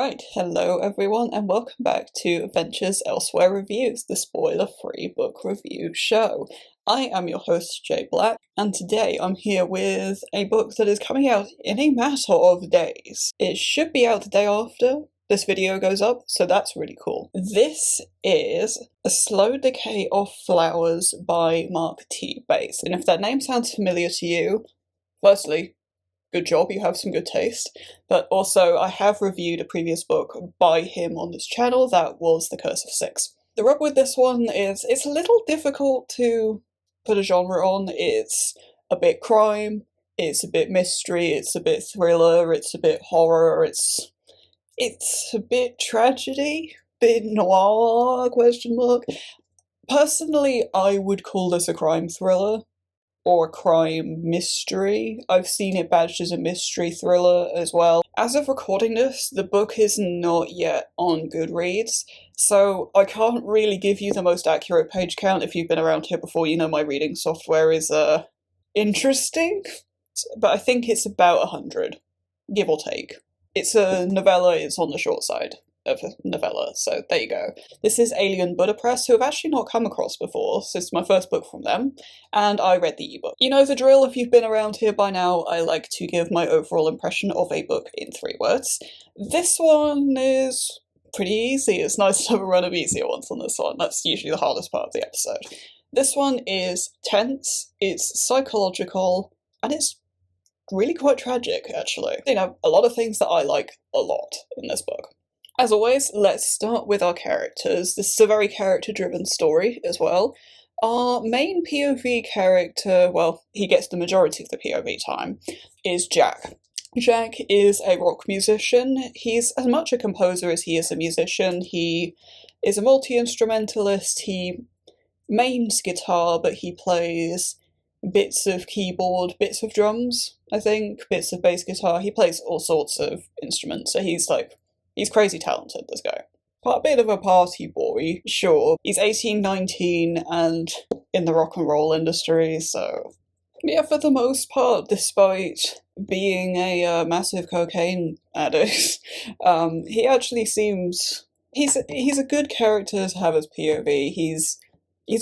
Alright, hello everyone and welcome back to Adventures Elsewhere Reviews, the spoiler-free book review show. I am your host, Jay Black, and today I'm here with a book that is coming out in a matter of days. It should be out the day after this video goes up, so that's really cool. This is A Slow Decay of Flowers by Mark T. Bates, and if that name sounds familiar to you, firstly, good job, you have some good taste. But also, I have reviewed a previous book by him on this channel, that was The Curse of Six. The rub with this one is, it's a little difficult to put a genre on. It's a bit crime, it's a bit mystery, it's a bit thriller, it's a bit horror, it's a bit tragedy, bit noir, question mark. Personally, I would call this a crime thriller. Or a crime mystery. I've seen it badged as a mystery thriller as well. As of recording this, the book is not yet on Goodreads, so I can't really give you the most accurate page count. If you've been around here before, you know my reading software is interesting, but I think it's about 100, give or take. It's a novella, it's on the short side of a novella, so there you go. This is Alien Buddha Press, who I've actually not come across before, so it's my first book from them, and I read the ebook. You know the drill, if you've been around here by now, I like to give my overall impression of a book in 3 words. This one is pretty easy. It's nice to have a run of easier ones on this one. That's usually the hardest part of the episode. This one is tense, it's psychological, and it's really quite tragic, actually. You know, a lot of things that I like a lot in this book. As always, let's start with our characters. This is a very character-driven story as well. Our main POV character, well, he gets the majority of the POV time, is Jack. Jack is a rock musician. He's as much a composer as he is a musician. He is a multi-instrumentalist. He mains guitar, but he plays bits of keyboard, bits of drums, I think, bits of bass guitar. He plays all sorts of instruments, so he's crazy talented, this guy. Quite a bit of a party boy, sure. He's 18, 19, and in the rock and roll industry, so... Yeah, for the most part, despite being a massive cocaine addict, he actually seems... He's a good character to have as POV. He's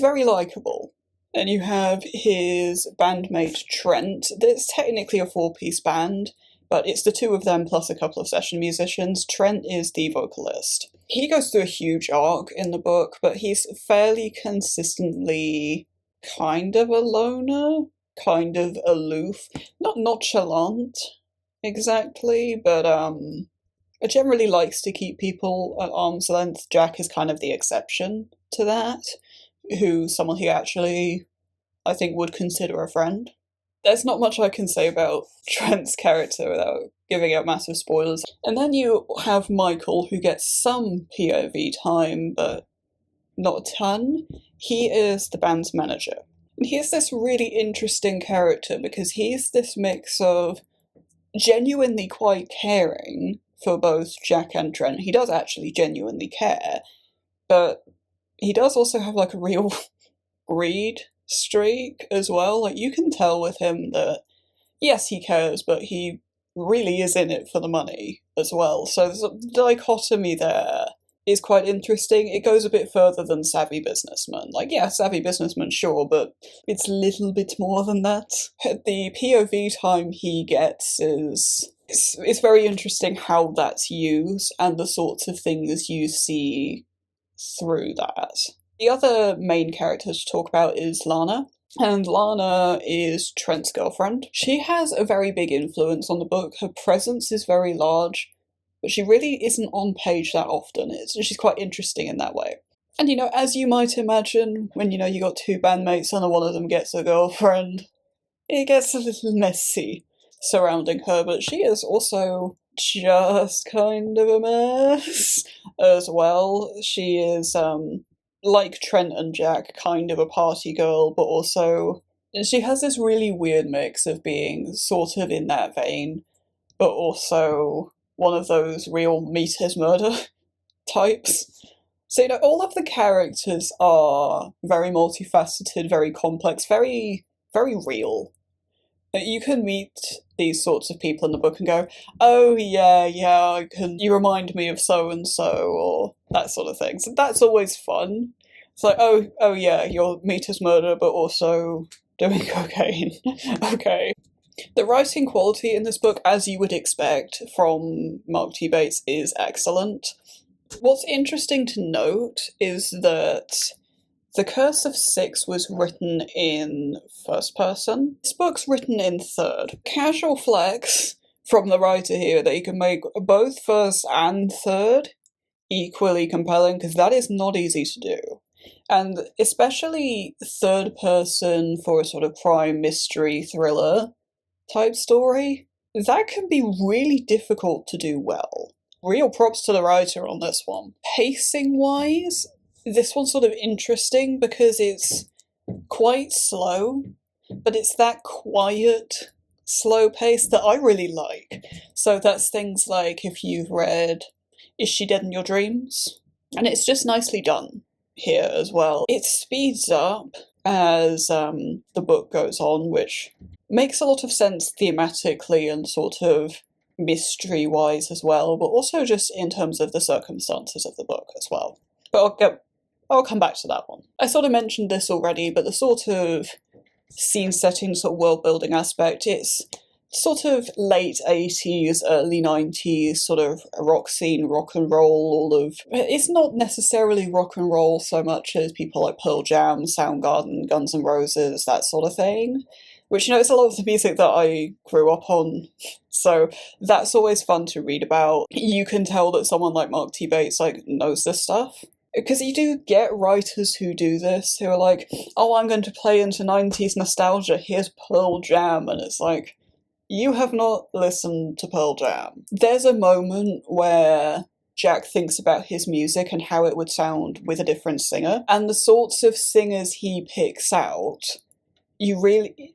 very likeable. And you have his bandmate Trent. It's technically a 4-piece band, but it's the 2 of them plus a couple of session musicians. Trent is the vocalist. He goes through a huge arc in the book, but he's fairly consistently kind of a loner, kind of aloof, not nonchalant exactly, but generally likes to keep people at arm's length. Jack is kind of the exception to that, someone who actually, I think, would consider a friend. There's not much I can say about Trent's character without giving out massive spoilers. And then you have Michael, who gets some POV time, but not a ton. He is the band's manager. And he's this really interesting character because he's this mix of genuinely quite caring for both Jack and Trent. He does actually genuinely care, but he does also have like a real greed streak as well. Like, you can tell with him that, yes, he cares, but he really is in it for the money as well. So there's a dichotomy there is quite interesting. It goes a bit further than savvy businessman. Like, yeah, savvy businessman, sure, but it's a little bit more than that. The POV time he gets it's very interesting how that's used and the sorts of things you see through that. The other main character to talk about is Lana, and Lana is Trent's girlfriend. She has a very big influence on the book. Her presence is very large, but she really isn't on page that often. She's quite interesting in that way. And you know, as you might imagine, when you know you got 2 bandmates and one of them gets a girlfriend, it gets a little messy surrounding her, but she is also just kind of a mess as well. She is, like Trent and Jack, kind of a party girl, but also she has this really weird mix of being sort of in that vein, but also one of those real meet his murder types. So, you know, all of the characters are very multifaceted, very complex, very, very real. You can meet these sorts of people in the book and go, oh yeah, you remind me of so and so, or that sort of thing. So that's always fun. It's like, oh yeah, your meat is murder, but also doing cocaine. Okay. The writing quality in this book, as you would expect from Mark T. Bates, is excellent. What's interesting to note is that The Curse of Six was written in first person. This book's written in third. Casual flex from the writer here that you can make both first and third equally compelling, because that is not easy to do. And especially third person for a sort of crime mystery thriller type story, that can be really difficult to do well. Real props to the writer on this one. Pacing wise, this one's sort of interesting because it's quite slow, but it's that quiet, slow pace that I really like. So that's things like if you've read Is She Dead in Your Dreams? And it's just nicely done here as well. It speeds up as the book goes on, which makes a lot of sense thematically and sort of mystery-wise as well, but also just in terms of the circumstances of the book as well. But I'll come back to that one. I sort of mentioned this already, but the sort of scene setting, sort of world building aspect, it's sort of late 80s, early 90s sort of rock scene, rock and roll, it's not necessarily rock and roll so much as people like Pearl Jam, Soundgarden, Guns N' Roses, that sort of thing. Which, it's a lot of the music that I grew up on, so that's always fun to read about. You can tell that someone like Mark T. Bates, knows this stuff. Because you do get writers who do this, who are like, oh, I'm going to play into 90s nostalgia, here's Pearl Jam, and it's like, you have not listened to Pearl Jam. There's a moment where Jack thinks about his music and how it would sound with a different singer, and the sorts of singers he picks out, you really,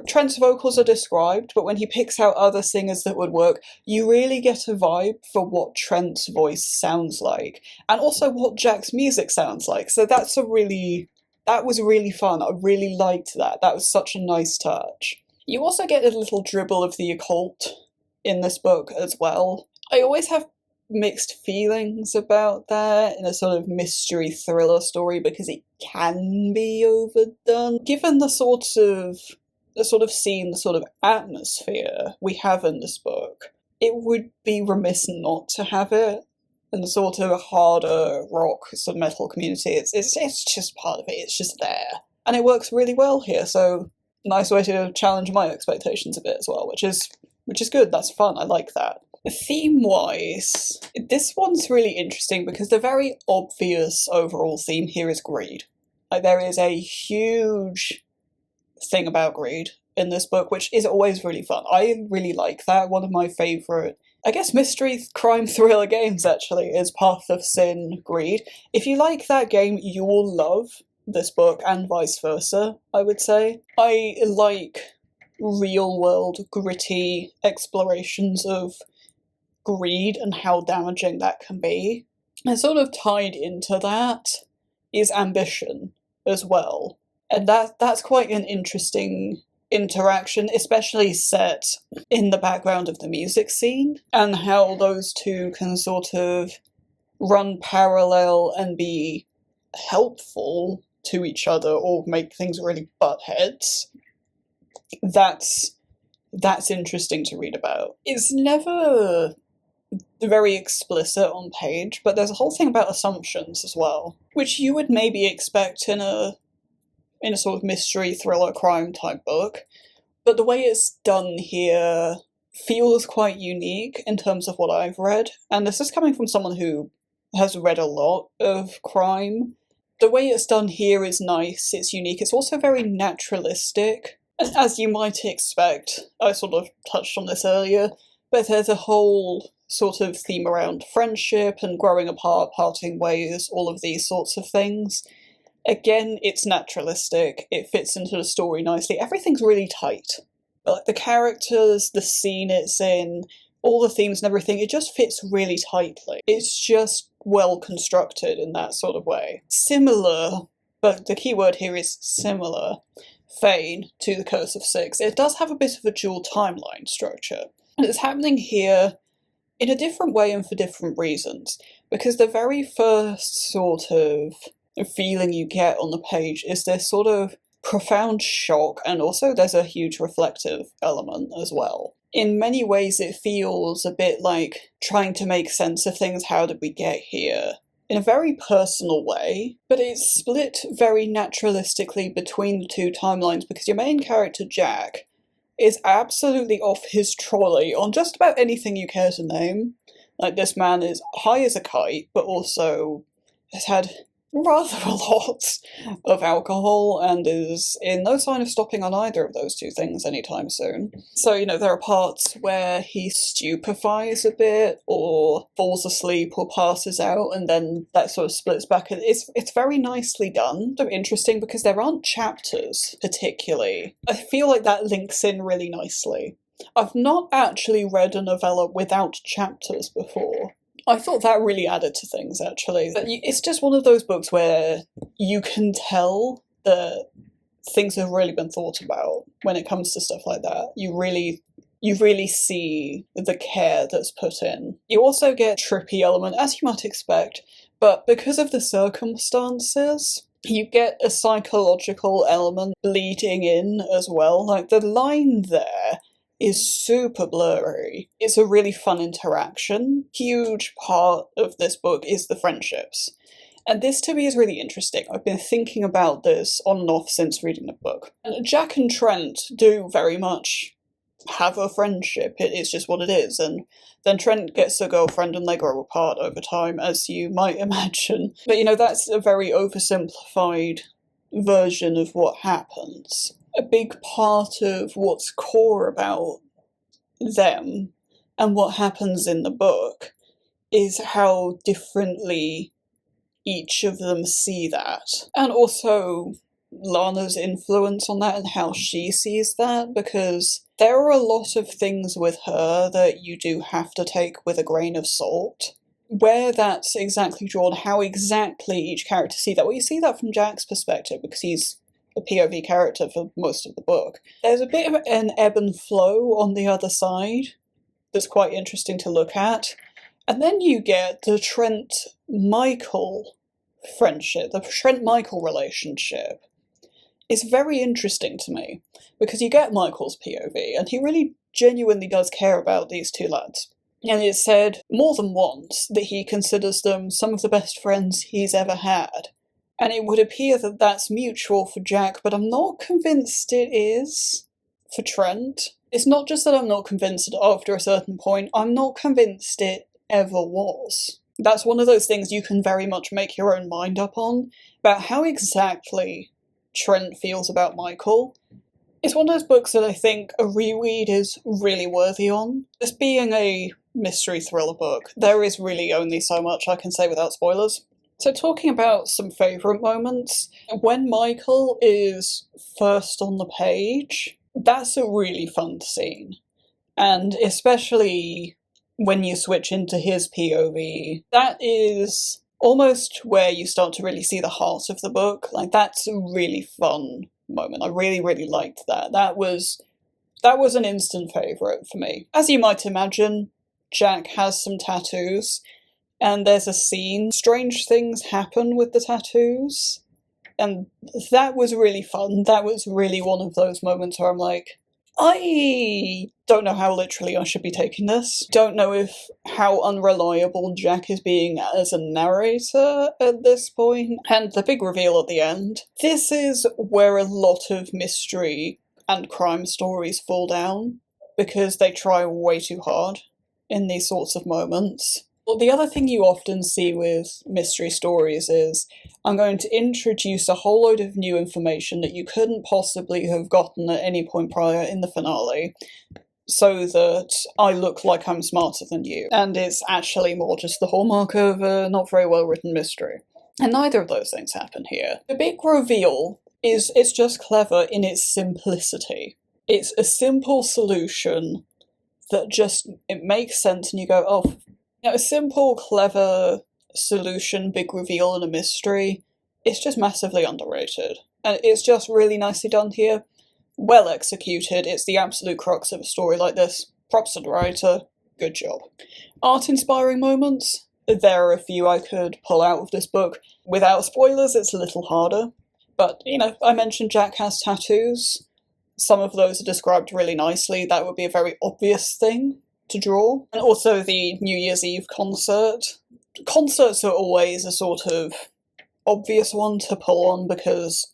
Trent's vocals are described, but when he picks out other singers that would work, you really get a vibe for what Trent's voice sounds like, and also what Jack's music sounds like. So that was really fun. I really liked that. That was such a nice touch. You also get a little dribble of the occult in this book as well. I always have mixed feelings about that in a sort of mystery thriller story because it can be overdone. Given the sort of scene, the sort of atmosphere we have in this book, it would be remiss not to have it in the sort of harder rock, sort of metal community. It's just part of it, it's just there. And it works really well here, so nice way to challenge my expectations a bit as well, which is good, that's fun, I like that. Theme-wise, this one's really interesting because the very obvious overall theme here is greed. There is a huge thing about greed in this book, which is always really fun. I really like that. One of my favourite, I guess, mystery crime thriller games, actually, is Path of Sin Greed. If you like that game, you will love this book, and vice versa, I would say. I like real-world, gritty explorations of greed and how damaging that can be. And sort of tied into that is ambition as well. And that's quite an interesting interaction, especially set in the background of the music scene, and how those two can sort of run parallel and be helpful to each other or make things really butt heads. That's interesting to read about. It's never very explicit on page, but there's a whole thing about assumptions as well, which you would maybe expect in a sort of mystery, thriller, crime type book, but the way it's done here feels quite unique in terms of what I've read, and this is coming from someone who has read a lot of crime. The way it's done here is nice, it's unique, it's also very naturalistic, and as you might expect, I sort of touched on this earlier, but there's a whole sort of theme around friendship and growing apart, parting ways, all of these sorts of things. Again, it's naturalistic, it fits into the story nicely, everything's really tight. Like the characters, the scene it's in, all the themes and everything, it just fits really tightly. It's just well constructed in that sort of way. Similar, but the key word here is similar, Fane to the Curse of Six, it does have a bit of a dual timeline structure. And it's happening here in a different way and for different reasons. Because the very first sort of feeling you get on the page is this sort of profound shock, and also there's a huge reflective element as well. In many ways it feels a bit like trying to make sense of things, how did we get here? In a very personal way, but it's split very naturalistically between the two timelines because your main character, Jack, is absolutely off his trolley on just about anything you care to name. Like, this man is high as a kite, but also has had rather a lot of alcohol and is in no sign of stopping on either of those two things anytime soon. So, you know, there are parts where he stupefies a bit or falls asleep or passes out, and then that sort of splits back. It's very nicely done. They're interesting because there aren't chapters particularly. I feel like that links in really nicely. I've not actually read a novella without chapters before. I thought that really added to things, actually. But it's just one of those books where you can tell that things have really been thought about when it comes to stuff like that. You really see the care that's put in. You also get a trippy element, as you might expect, but because of the circumstances, you get a psychological element bleeding in as well. Like, the line there is super blurry. It's a really fun interaction. Huge part of this book is the friendships. And this to me is really interesting. I've been thinking about this on and off since reading the book. And Jack and Trent do very much have a friendship. It is just what it is. And then Trent gets a girlfriend and they grow apart over time, as you might imagine. But you know, that's a very oversimplified version of what happens. A big part of what's core about them and what happens in the book is how differently each of them see that. And also Lana's influence on that and how she sees that, because there are a lot of things with her that you do have to take with a grain of salt. Where that's exactly drawn, how exactly each character see that. Well, you see that from Jack's perspective because he's the POV character for most of the book. There's a bit of an ebb and flow on the other side that's quite interesting to look at. And then you get the Trent-Michael friendship, the Trent-Michael relationship. It's very interesting to me, because you get Michael's POV, and he really genuinely does care about these two lads. And it's said more than once that he considers them some of the best friends he's ever had. And it would appear that that's mutual for Jack, but I'm not convinced it is for Trent. It's not just that I'm not convinced after a certain point, I'm not convinced it ever was. That's one of those things you can very much make your own mind up on, about how exactly Trent feels about Michael. It's one of those books that I think a reread is really worthy on. This being a mystery thriller book, there is really only so much I can say without spoilers. So talking about some favourite moments, when Michael is first on the page, that's a really fun scene. And especially when you switch into his POV, that is almost where you start to really see the heart of the book. Like, that's a really fun moment. I really, really liked that. That was an instant favourite for me. As you might imagine, Jack has some tattoos. And there's a scene. Strange things happen with the tattoos. And that was really fun. That was really one of those moments where I'm like, I don't know how literally I should be taking this. Don't know how unreliable Jack is being as a narrator at this point. And the big reveal at the end. This is where a lot of mystery and crime stories fall down, because they try way too hard in these sorts of moments. Well, the other thing you often see with mystery stories is, I'm going to introduce a whole load of new information that you couldn't possibly have gotten at any point prior in the finale, so that I look like I'm smarter than you. And it's actually more just the hallmark of a not very well written mystery. And neither of those things happen here. The big reveal it's just clever in its simplicity. It's a simple solution that it makes sense and you go, oh, a simple, clever solution, big reveal in a mystery, it's just massively underrated. and it's just really nicely done here. Well executed, it's the absolute crux of a story like this. Props to the writer, good job. Art-inspiring moments? There are a few I could pull out of this book. Without spoilers, it's a little harder. But, you know, I mentioned Jack has tattoos. Some of those are described really nicely. That would be a very obvious thing to draw. And also the New Year's Eve concert. Concerts are always a sort of obvious one to pull on because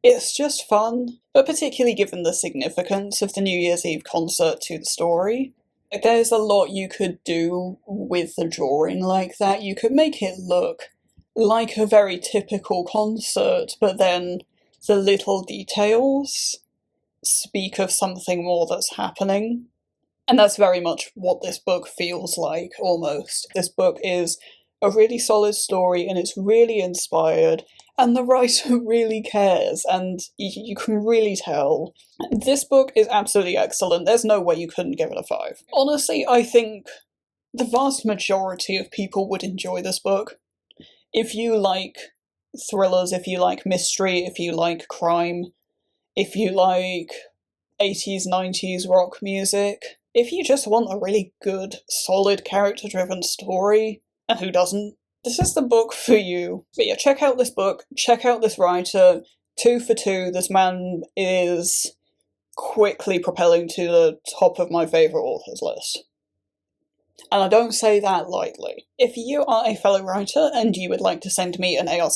it's just fun, but particularly given the significance of the New Year's Eve concert to the story. There's a lot you could do with the drawing like that. You could make it look like a very typical concert, but then the little details speak of something more that's happening. And that's very much what this book feels like, almost. This book is a really solid story, and it's really inspired, and the writer really cares, and you can really tell. This book is absolutely excellent. There's no way you couldn't give it a 5. Honestly, I think the vast majority of people would enjoy this book. If you like thrillers, if you like mystery, if you like crime, if you like 80s, 90s rock music, if you just want a really good, solid, character-driven story, and who doesn't, this is the book for you. But yeah, check out this book, check out this writer. 2 for 2, this man is quickly propelling to the top of my favourite authors list. And I don't say that lightly. If you are a fellow writer and you would like to send me an ARC,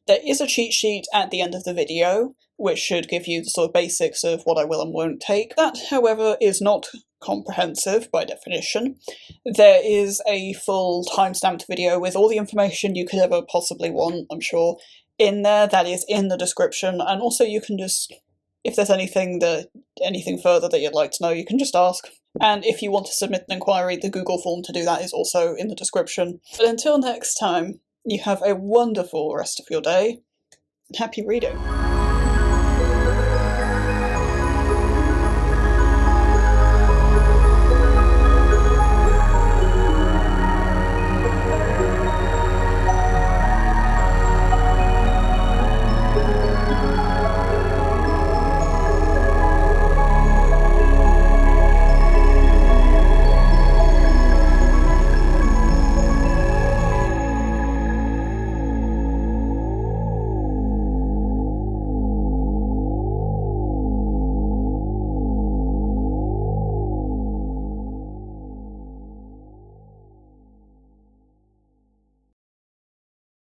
there is a cheat sheet at the end of the video, which should give you the sort of basics of what I will and won't take. That, however, is not comprehensive by definition. There is a full timestamped video with all the information you could ever possibly want, I'm sure, in there. That is in the description, and also you can just, if there's anything further that you'd like to know, you can just ask. And if you want to submit an inquiry, the Google form to do that is also in the description. But until next time, you have a wonderful rest of your day, and happy reading.